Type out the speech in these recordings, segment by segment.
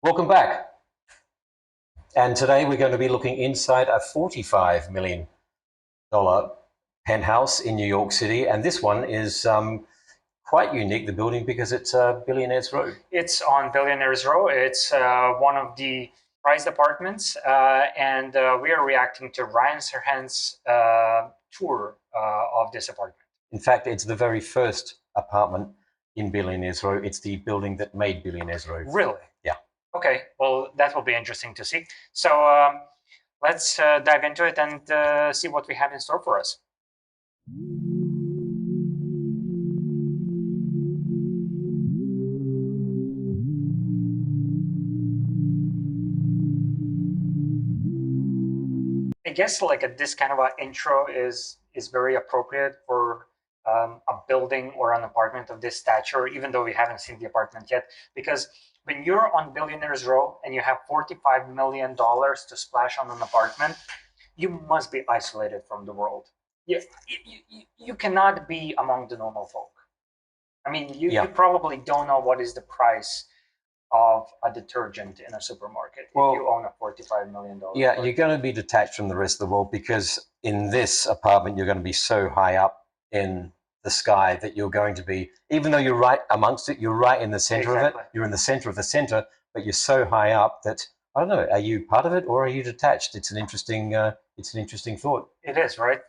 Welcome back. And today we're going to be looking inside a $45 million penthouse in New York City. And this one is quite unique, the building, because it's Billionaire's Row. It's on Billionaire's Row. It's one of the prized apartments. And we are reacting to Ryan Serhant's tour of this apartment. In fact, it's the very first apartment in Billionaire's Row. It's the building that made Billionaire's Row. Really? Yeah. Okay, well, that will be interesting to see. So let's dive into it and see what we have in store for us. I guess like this kind of an intro is very appropriate for a building or an apartment of this stature, even though we haven't seen the apartment yet, because when you're on Billionaire's Row and you have $45 million to splash on an apartment, you must be isolated from the world. You cannot be among the normal folk. I mean, you probably don't know what is the price of a detergent in a supermarket if you own a $45 million Yeah, apartment. you're going to be detached from the rest of the world, because in this apartment, you're going to be so high up in the sky that you're going to be, even though you're right amongst it, you're right in the center of it. You're in the center of the center, but you're so high up that, I don't know, are you part of it or are you detached? It's an interesting thought. It is, right?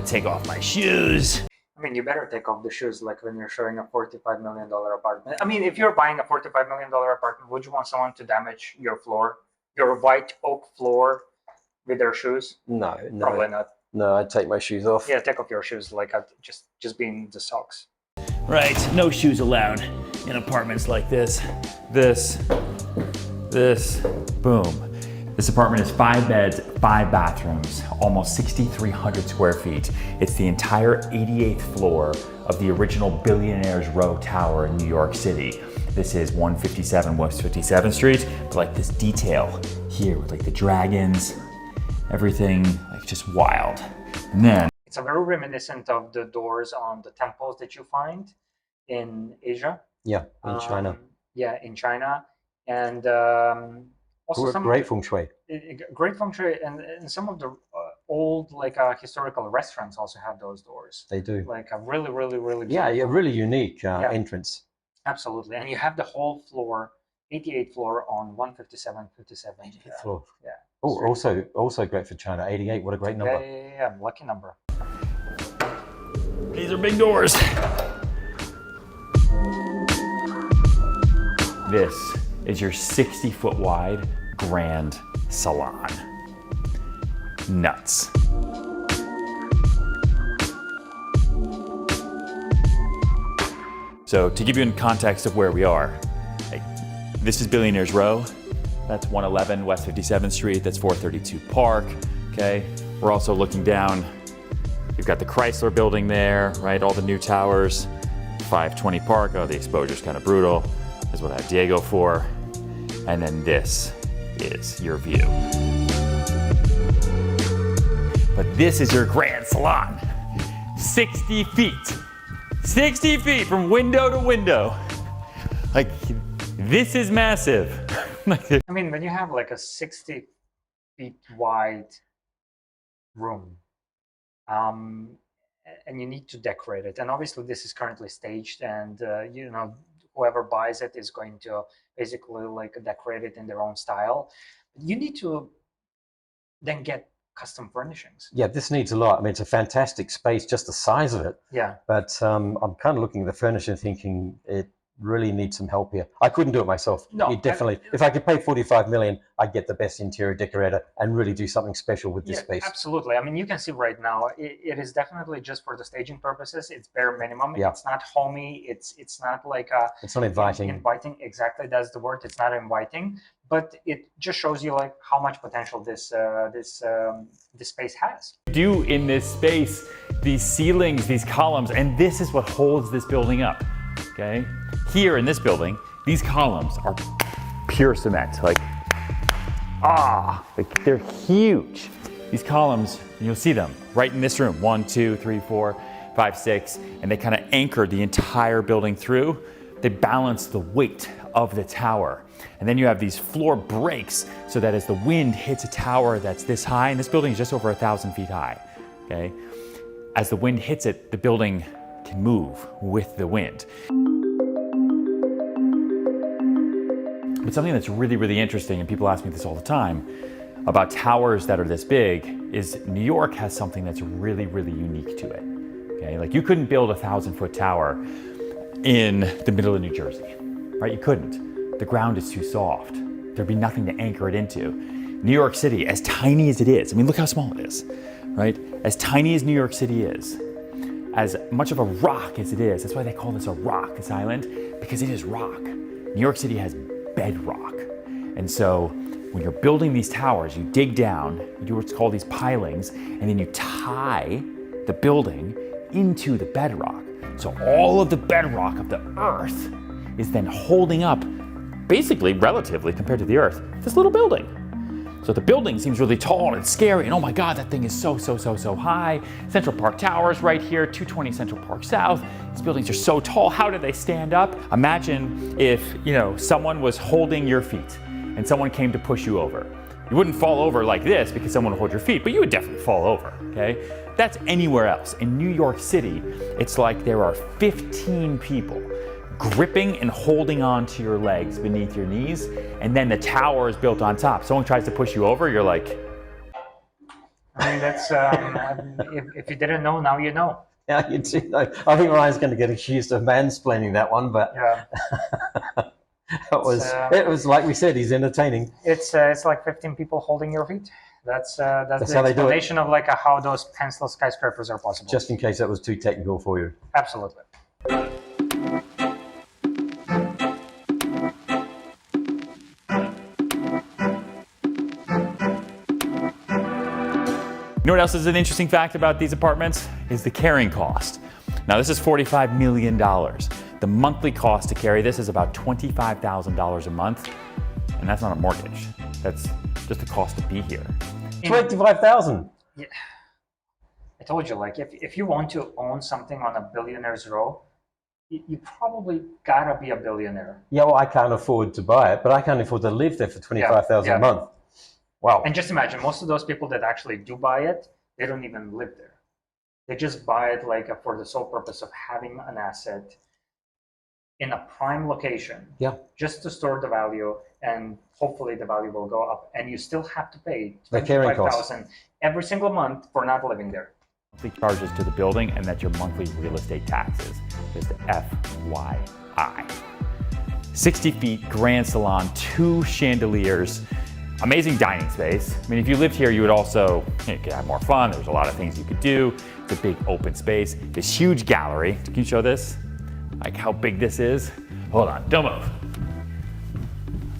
Take off my shoes. I mean, you better take off the shoes like when you're showing a $45 million apartment. I mean, if you're buying a $45 million apartment, would you want someone to damage your floor, your white oak floor, with their shoes? No. Probably not. No, I'd take my shoes off. Yeah, take off your shoes, like just being the socks. Right, no shoes allowed in apartments like this. This, boom. This apartment is 5 beds, 5 bathrooms, almost 6,300 square feet. It's the entire 88th floor of the original Billionaire's Row Tower in New York City. This is 157 West 57th Street, but like this detail here with like the dragons, everything like just wild. And then it's a very reminiscent of the doors on the temples that you find in Asia. Yeah, in China. Yeah, in China. And also great feng shui. Great feng shui, and some of the old historical restaurants also have those doors. They do. Like a really beautiful. Yeah, a really unique entrance. Absolutely, and you have the whole floor, 88th floor on 157, 57. 88th floor. Yeah. Oh, also great for China. 88. What a great number. Yeah. Lucky number. These are big doors. This is your 60-foot wide grand salon. Nuts. So to give you in context of where we are, this is Billionaire's Row. That's 111 West 57th Street. That's 432 Park. Okay. We're also looking down. You've got the Chrysler building there, right? All the new towers. 520 Park. Oh, the exposure's kind of brutal. Is what I have Diego for. And then this is your view. But this is your grand salon. 60 feet. 60 feet from window to window. Like, this is massive. I mean, when you have like a 60 feet wide room, and you need to decorate it, and obviously this is currently staged, and whoever buys it is going to basically like decorate it in their own style. You need to then get custom furnishings. Yeah, this needs a lot. I mean, it's a fantastic space, just the size of it. Yeah. But I'm kind of looking at the furniture thinking it really needs some help here. I couldn't do it myself. No, it definitely. If I could pay 45 million, I'd get the best interior decorator and really do something special with this space. Absolutely. I mean, you can see right now, it is definitely just for the staging purposes. It's bare minimum. Yeah. It's not homey. It's not like a. It's not inviting. Inviting, exactly. That's the word. It's not inviting. but it just shows you like how much potential this space has. Do in this space, these ceilings, these columns, and this is what holds this building up, okay? Here in this building, these columns are pure cement, like they're huge. These columns, and you'll see them right in this room, 1, 2, 3, 4, 5, 6, and they kind of anchor the entire building through. They balance the weight of the tower. And then you have these floor breaks so that as the wind hits a tower that's this high, and this building is just over 1,000 feet high, okay? As the wind hits it, the building can move with the wind. But something that's really, really interesting, and people ask me this all the time, about towers that are this big, is New York has something that's really, really unique to it, okay? Like you couldn't build a 1,000-foot tower in the middle of New Jersey, right? You couldn't. The ground is too soft. There'd be nothing to anchor it into. New York City, as tiny as it is, I mean, look how small it is, right? As tiny as New York City is, as much of a rock as it is, that's why they call this a rock, this island, because it is rock. New York City has bedrock. And so when you're building these towers, you dig down, you do what's called these pilings, and then you tie the building into the bedrock. So all of the bedrock of the earth is then holding up, basically, relatively compared to the earth, this little building. So the building seems really tall and scary, and oh my God, that thing is so high. Central Park Towers right here, 220 Central Park South. These buildings are so tall, how do they stand up? Imagine if, someone was holding your feet and someone came to push you over. You wouldn't fall over like this because someone would hold your feet, but you would definitely fall over, okay? That's anywhere else. In New York City, it's like there are 15 people gripping and holding on to your legs beneath your knees, and then the tower is built on top. Someone tries to push you over, you're like... I mean, that's, if you didn't know, now you know. Yeah, you do know. I think Ryan's going to get accused of mansplaining that one, but yeah. it was like we said, he's entertaining. It's like 15 people holding your feet. That's the how they do it. explanation of like how those pencil skyscrapers are possible. Just in case that was too technical for you. Absolutely. You know what else is an interesting fact about these apartments? Is the carrying cost. Now this is $45 million. The monthly cost to carry this is about $25,000 a month, and that's not a mortgage. That's just the cost to be here. 25,000. Yeah. I told you, like, if you want to own something on a Billionaire's Row, you probably gotta be a billionaire. Yeah, well, I can't afford to buy it, but I can't afford to live there for 25,000 a month. Wow. And just imagine, most of those people that actually do buy it, they don't even live there. They just buy it like for the sole purpose of having an asset in a prime location, just to store the value, and hopefully the value will go up. And you still have to pay $25,000 every single month for not living there. Monthly charges to the building, and that's your monthly real estate taxes. It's the FYI. 60 feet, grand salon, 2 chandeliers, amazing dining space. I mean, if you lived here, you would also, you could have more fun. There's a lot of things you could do. It's a big open space. This huge gallery. Can you show this? Like how big this is? Hold on, don't move.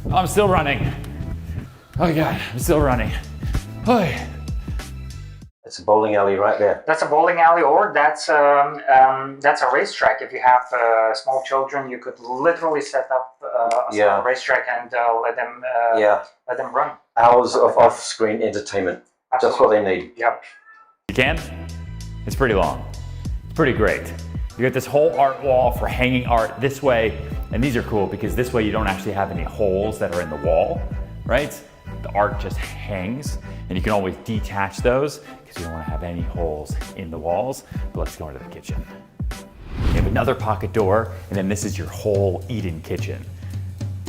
Oh, I'm still running. Oh God, I'm still running. Oy. It's a bowling alley right there. That's a bowling alley, or that's a racetrack. If you have small children, you could literally set up a small racetrack and let them run. Hours of off-screen entertainment. Absolutely. Just what they need. Yep. You can? It's pretty long. It's pretty great. You got this whole art wall for hanging art this way, and these are cool because this way you don't actually have any holes that are in the wall, right? The art just hangs, and you can always detach those because you don't want to have any holes in the walls. But let's go into the kitchen. You have another pocket door, and then this is your whole Eden kitchen.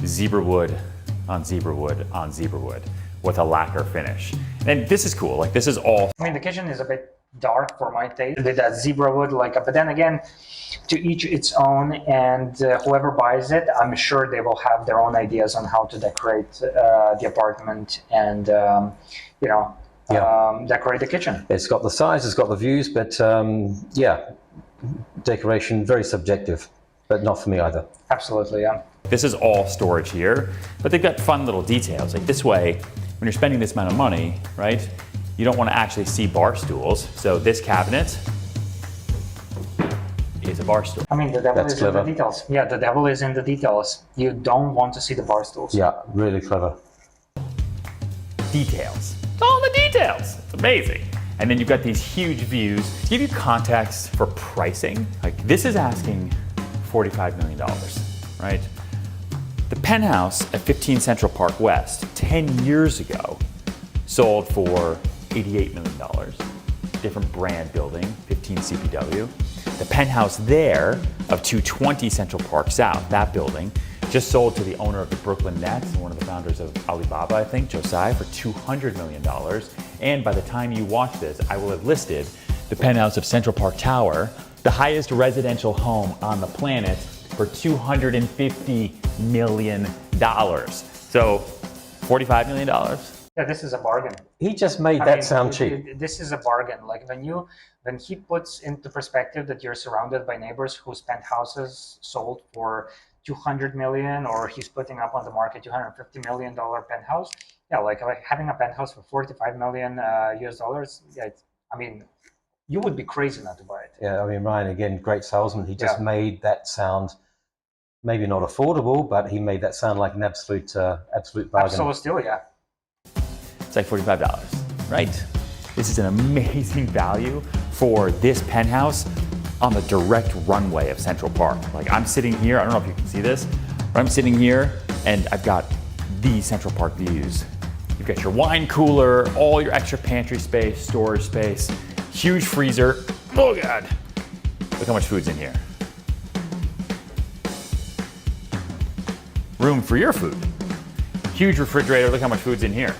Zebra wood on zebra wood on zebra wood with a lacquer finish. And this is cool, like this is all. I mean, the kitchen is a bit dark for my taste with that zebra wood, but then again, to each its own, and whoever buys it, I'm sure they will have their own ideas on how to decorate the apartment and decorate the kitchen. It's got the size, it's got the views, but decoration, very subjective, but not for me either. Absolutely, yeah. This is all storage here, but they've got fun little details. Like this way, when you're spending this amount of money, right, you don't want to actually see bar stools. So this cabinet is a bar stool. I mean, the devil That's is clever. in the details. Yeah, the devil is in the details. You don't want to see the bar stools. Yeah, really clever. Details. It's all in the details. It's amazing. And then you've got these huge views. To give you context for pricing, like this is asking $45 million, right? The penthouse at 15 Central Park West 10 years ago sold for $88 million. Different brand building, 15 CPW. The penthouse there of 220 Central Park South, that building, just sold to the owner of the Brooklyn Nets and one of the founders of Alibaba, I think, Josiah, for $200 million. And by the time you watch this, I will have listed the penthouse of Central Park Tower, the highest residential home on the planet, for $250 million. So $45 million. Yeah, this is a bargain. He just made that sound cheap. This is a bargain. Like when he puts into perspective that you're surrounded by neighbors whose penthouses sold for 200 million, or he's putting up on the market $250 million penthouse. Yeah, like having a penthouse for 45 million US dollars. Yeah, I mean, you would be crazy not to buy it. Yeah, I mean, Ryan, again, great salesman. He just made that sound maybe not affordable, but he made that sound like an absolute bargain. Absolute steal, yeah. It's like $45, right? This is an amazing value for this penthouse on the direct runway of Central Park. Like I'm sitting here, I don't know if you can see this, but I'm sitting here and I've got the Central Park views. You've got your wine cooler, all your extra pantry space, storage space, huge freezer. Oh God, look how much food's in here. Room for your food. Huge refrigerator, look how much food's in here.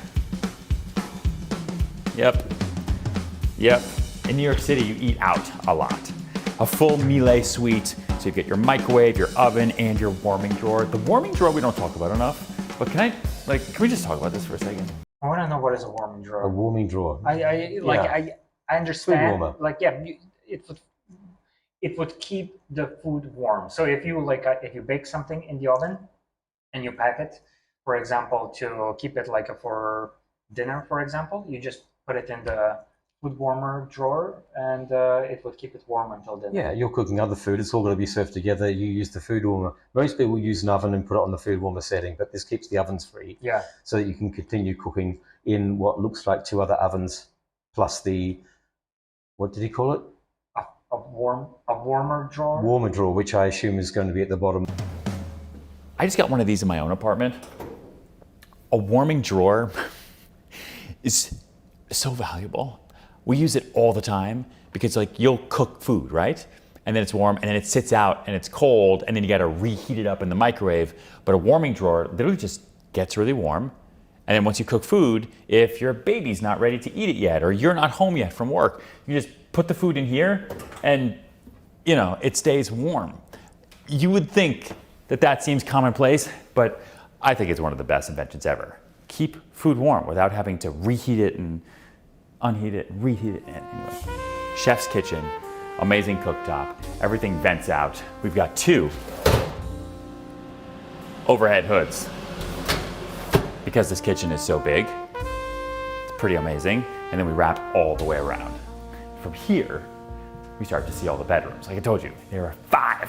Yep. In New York City, you eat out a lot. A full Miele suite, so you get your microwave, your oven, and your warming drawer. The warming drawer we don't talk about enough, but can we just talk about this for a second? I want to know what is a warming drawer. A warming drawer. I understand. Food warmer. Like it would keep the food warm. So if you bake something in the oven and you pack it, for example, to keep it for dinner, for example, you just put it in the food warmer drawer and it would keep it warm until dinner. Yeah, you're cooking other food. It's all going to be served together. You use the food warmer. Most people use an oven and put it on the food warmer setting, but this keeps the ovens free. Yeah. So that you can continue cooking in what looks like two other ovens, plus the, what did he call it? A warmer drawer. Warmer drawer, which I assume is going to be at the bottom. I just got one of these in my own apartment. A warming drawer is so valuable. We use it all the time because you'll cook food, right? And then it's warm and then it sits out and it's cold and then you gotta reheat it up in the microwave. But a warming drawer literally just gets really warm. And then once you cook food, if your baby's not ready to eat it yet or you're not home yet from work, you just put the food in here and it stays warm. You would think that seems commonplace, but I think it's one of the best inventions ever. Keep food warm without having to reheat it and unheat it, reheat it. Anyway, chef's kitchen, amazing cooktop. Everything vents out. We've got 2 overhead hoods. Because this kitchen is so big, it's pretty amazing. And then we wrap all the way around. From here, we start to see all the bedrooms. Like I told you, there are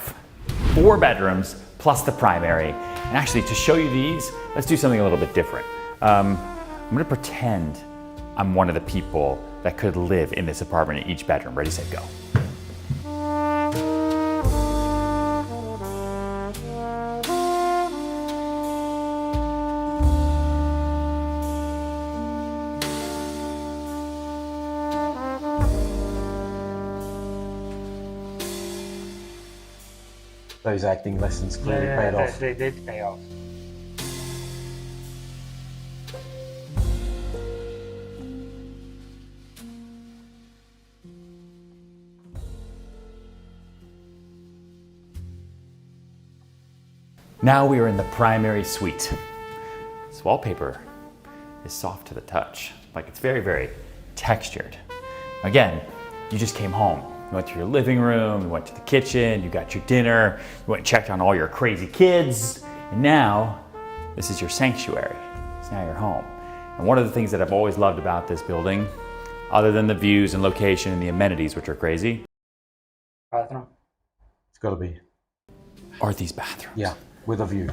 4 bedrooms plus the primary. And actually, to show you these, let's do something a little bit different. I'm gonna pretend I'm one of the people that could live in this apartment in each bedroom. Ready, set, go. Those acting lessons clearly paid off. They did pay off. Now we are in the primary suite. This wallpaper is soft to the touch. It's very, very textured. Again, you just came home. You went to your living room, you went to the kitchen, you got your dinner, you went and checked on all your crazy kids, And now, this is your sanctuary. It's now your home. And one of the things that I've always loved about this building, other than the views and location and the amenities, which are crazy, Bathroom. It's got to be. are these bathrooms. Yeah, with a view.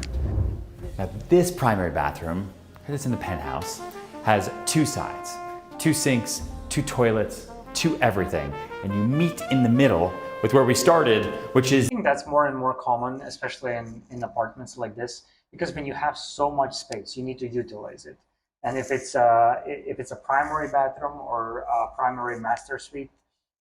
Now this primary bathroom, because it's in the penthouse, has two sides, two sinks, two toilets, two everything. And you meet in the middle with where we started, which is... I think that's more and more common, especially in apartments like this, because when you have so much space, you need to utilize it. And if it's a primary bathroom or a primary master suite,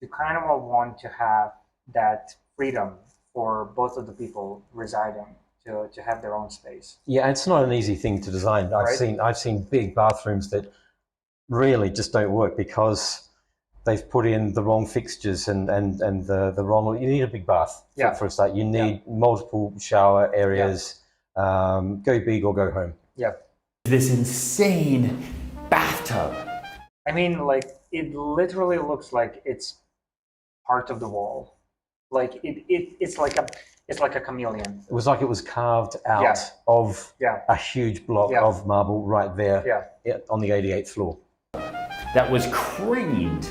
you kind of want to have that freedom for both of the people residing to have their own space. Yeah, it's not an easy thing to design. I've seen big bathrooms that really just don't work because they've put in the wrong fixtures and the wrong. You need a big bath for a start. You need multiple shower areas. Go big or go home. Yeah. This insane bathtub. I mean, like, it literally looks like it's part of the wall. Like it's like a chameleon. It was like it was carved out of a huge block of marble right there on the 88th floor. That was craned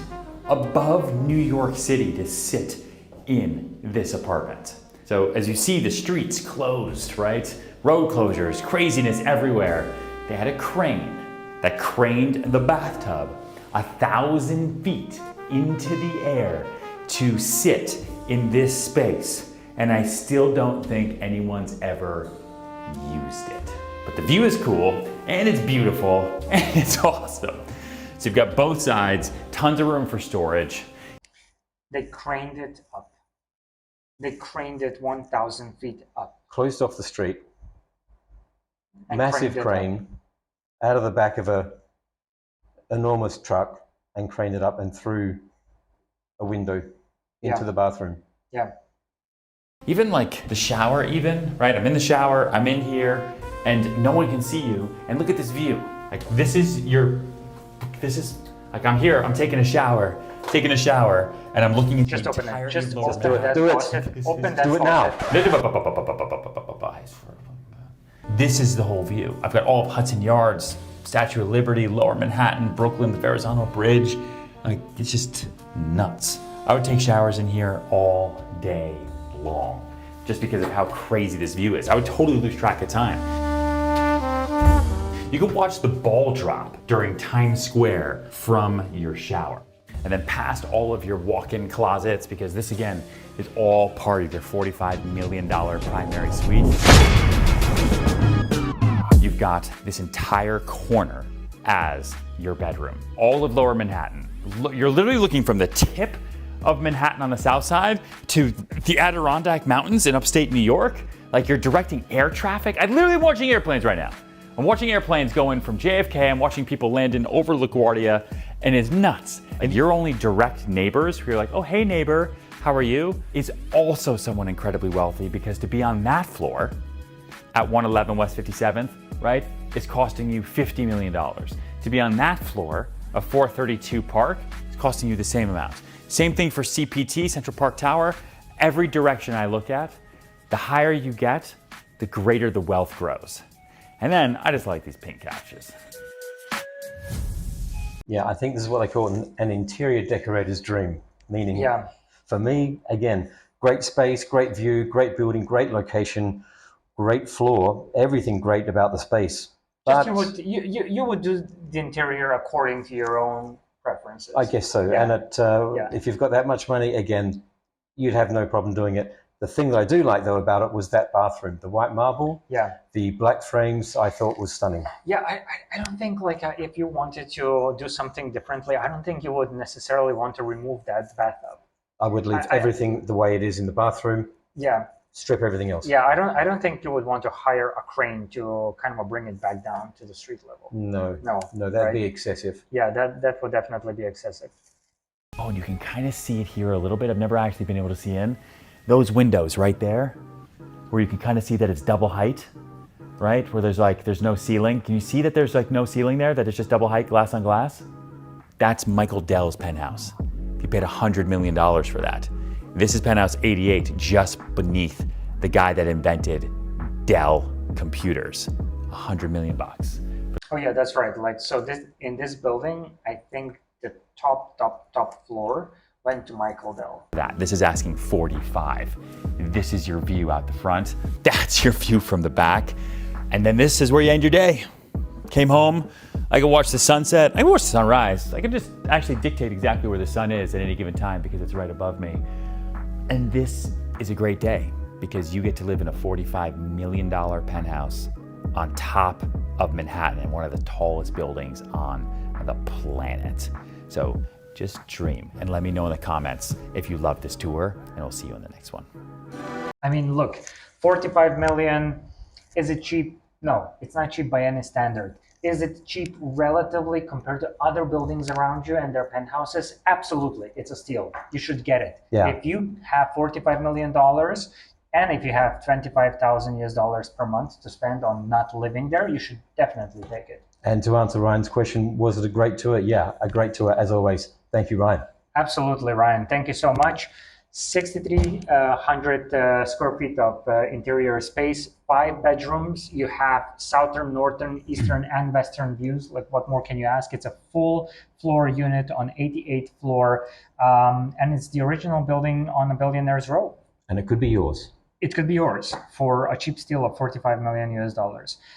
above New York City to sit in this apartment. So as you see, the streets closed, right? Road closures, craziness everywhere. They had a crane that craned the bathtub 1,000 feet into the air to sit in this space. And I still don't think anyone's ever used it. But the view is cool, and it's beautiful, and it's awesome. So you've got both sides, tons of room for storage. They craned it up. They craned it 1,000 feet up. Closed off the street. And Massive crane out of the back of a enormous truck and craned it up and through a window into the bathroom. Yeah. Even like the shower right? I'm in the shower, I'm in here, and no one can see you. And look at this view. Like this is like I'm here, I'm taking a shower, and I'm looking at just the open entire it. Just lower open that faucet. Open that Do it now. This is the whole view. I've got all of Hudson Yards, Statue of Liberty, Lower Manhattan, Brooklyn, the Verrazano Bridge. Like, it's just nuts. I would take showers in here all day long, just because of how crazy this view is. I would totally lose track of time. You could watch the ball drop during Times Square from your shower, and then past all of your walk-in closets, because this again is all part of your $45 million primary suite. You've got this entire corner as your bedroom. All of Lower Manhattan. You're literally looking from the tip of Manhattan on the south side to the Adirondack Mountains in upstate New York. Like, you're directing air traffic. I'm literally watching airplanes right now. I'm watching airplanes going from JFK. I'm watching people landing over LaGuardia, and it's nuts. And your only direct neighbors who are like, oh, hey neighbor, how are you? Is also someone incredibly wealthy, because to be on that floor at 111 West 57th, right, is costing you $50 million. To be on that floor of 432 Park, it's costing you the same amount. Same thing for CPT, Central Park Tower. Every direction I look at, the higher you get, the greater the wealth grows. And then I just like these pink couches. Yeah, I think this is what they call an interior decorator's dream. Meaning, for me, again, great space, great view, great building, great location, great floor, everything great about the space. But you would do the interior according to your own preferences. I guess so. Yeah. And if you've got that much money, again, you'd have no problem doing it. The thing that I do like, though, about it was that bathroom, the white marble, the black frames, I thought was stunning. Yeah, I don't think, like, if you wanted to do something differently, I don't think you would necessarily want to remove that bathtub. I would leave everything the way it is in the bathroom. Yeah. Strip everything else. Yeah, I don't think you would want to hire a crane to kind of bring it back down to the street level. No, that'd be excessive. Yeah, that would definitely be excessive. Oh, and you can kind of see it here a little bit. I've never actually been able to see in. Those windows right there, where you can kind of see that it's double height, right? Where there's no ceiling. Can you see that there's like no ceiling there, that it's just double height, glass on glass? That's Michael Dell's penthouse. He paid $100 million for that. This is penthouse 88, just beneath the guy that invented Dell computers. 100 million bucks. Oh yeah, that's right. Like, so this, in this building, I think the top floor went to Michael Dell. This is asking 45. This is your view out the front. That's your view from the back. And then this is where you end your day. Came home, I could watch the sunset, I could watch the sunrise. I could just actually dictate exactly where the sun is at any given time because it's right above me. And this is a great day because you get to live in a $45 million penthouse on top of Manhattan in one of the tallest buildings on the planet. So just dream and let me know in the comments if you love this tour, and we'll see you in the next one. I mean, look, 45 million, is it cheap? No, it's not cheap by any standard. Is it cheap relatively compared to other buildings around you and their penthouses? Absolutely, it's a steal. You should get it. Yeah. If you have $45 million and if you have $25,000 per month to spend on not living there, you should definitely take it. And to answer Ryan's question, was it a great tour? Yeah, a great tour as always. Thank you, Ryan. Absolutely, Ryan. Thank you so much. 6,300 square feet of interior space, 5 bedrooms. You have southern, northern, eastern, and western views. Like, what more can you ask? It's a full floor unit on 88th floor, and it's the original building on the Billionaire's Row. And it could be yours. It could be yours for a cheap steal of $45 million.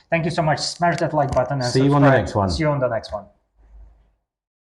Thank you so much. Smash that like button and See you on the next one. See you on the next one.